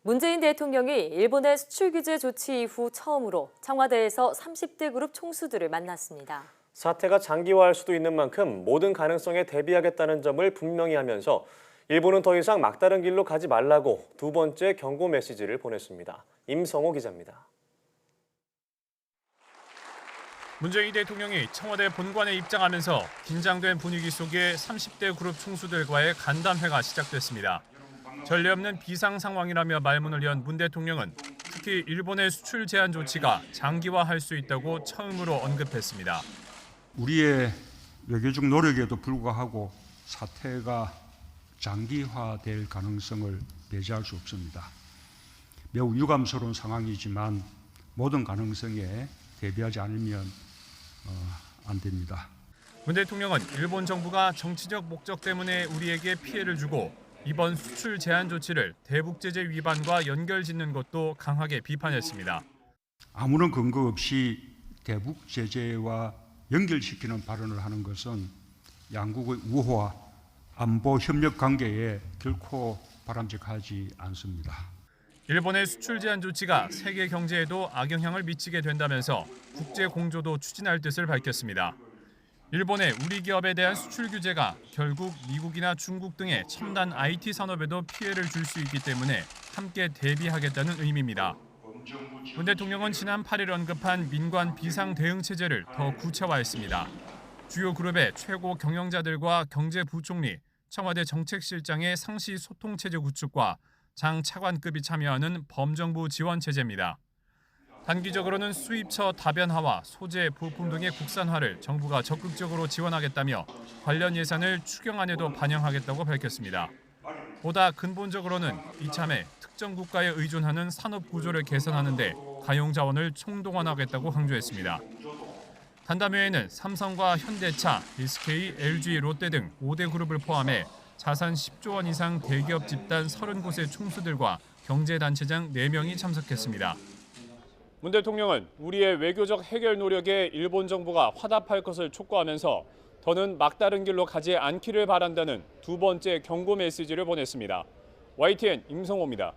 문재인 대통령이 일본의 수출 규제 조치 이후 처음으로 청와대에서 30대 그룹 총수들을 만났습니다. 사태가 장기화할 수도 있는 만큼 모든 가능성에 대비하겠다는 점을 분명히 하면서 일본은 더 이상 막다른 길로 가지 말라고 두 번째 경고 메시지를 보냈습니다. 임성호 기자입니다. 문재인 대통령이 청와대 본관에 입장하면서 긴장된 분위기 속에 30대 그룹 총수들과의 간담회가 시작됐습니다. 전례 없는 비상 상황이라며 말문을 연 문 대통령은 특히 일본의 수출 제한 조치가 장기화할 수 있다고 처음으로 언급했습니다. 우리의 외교적 노력에도 불구하고 사태가 장기화될 가능성을 배제할 수 없습니다. 매우 유감스러운 상황이지만 모든 가능성에 대비하지 않으면 안 됩니다. 문 대통령은 일본 정부가 정치적 목적 때문에 우리에게 피해를 주고 이번 수출 제한 조치를 대북 제재 위반과 연결짓는 것도 강하게 비판했습니다. 아무런 근거 없이 대북 제재와 연결시키는 발언을 하는 것은 양국의 우호와 안보 협력 관계에 결코 바람직하지 않습니다. 일본의 수출 제한 조치가 세계 경제에도 악영향을 미치게 된다면서 국제 공조도 추진할 뜻을 밝혔습니다. 일본의 우리 기업에 대한 수출 규제가 결국 미국이나 중국 등의 첨단 IT 산업에도 피해를 줄 수 있기 때문에 함께 대비하겠다는 의미입니다. 문 대통령은 지난 8일 언급한 민관 비상 대응 체제를 더 구체화했습니다. 주요 그룹의 최고 경영자들과 경제부총리, 청와대 정책실장의 상시 소통 체제 구축과 장 차관급이 참여하는 범정부 지원 체제입니다. 단기적으로는 수입처 다변화와 소재, 부품 등의 국산화를 정부가 적극적으로 지원하겠다며 관련 예산을 추경안에도 반영하겠다고 밝혔습니다. 보다 근본적으로는 이참에 특정 국가에 의존하는 산업 구조를 개선하는 데 가용 자원을 총동원하겠다고 강조했습니다. 간담회에는 삼성과 현대차, SK, LG, 롯데 등 5대 그룹을 포함해 자산 10조 원 이상 대기업 집단 30곳의 총수들과 경제단체장 4명이 참석했습니다. 문 대통령은 우리의 외교적 해결 노력에 일본 정부가 화답할 것을 촉구하면서 더는 막다른 길로 가지 않기를 바란다는 두 번째 경고 메시지를 보냈습니다. YTN 임성호입니다.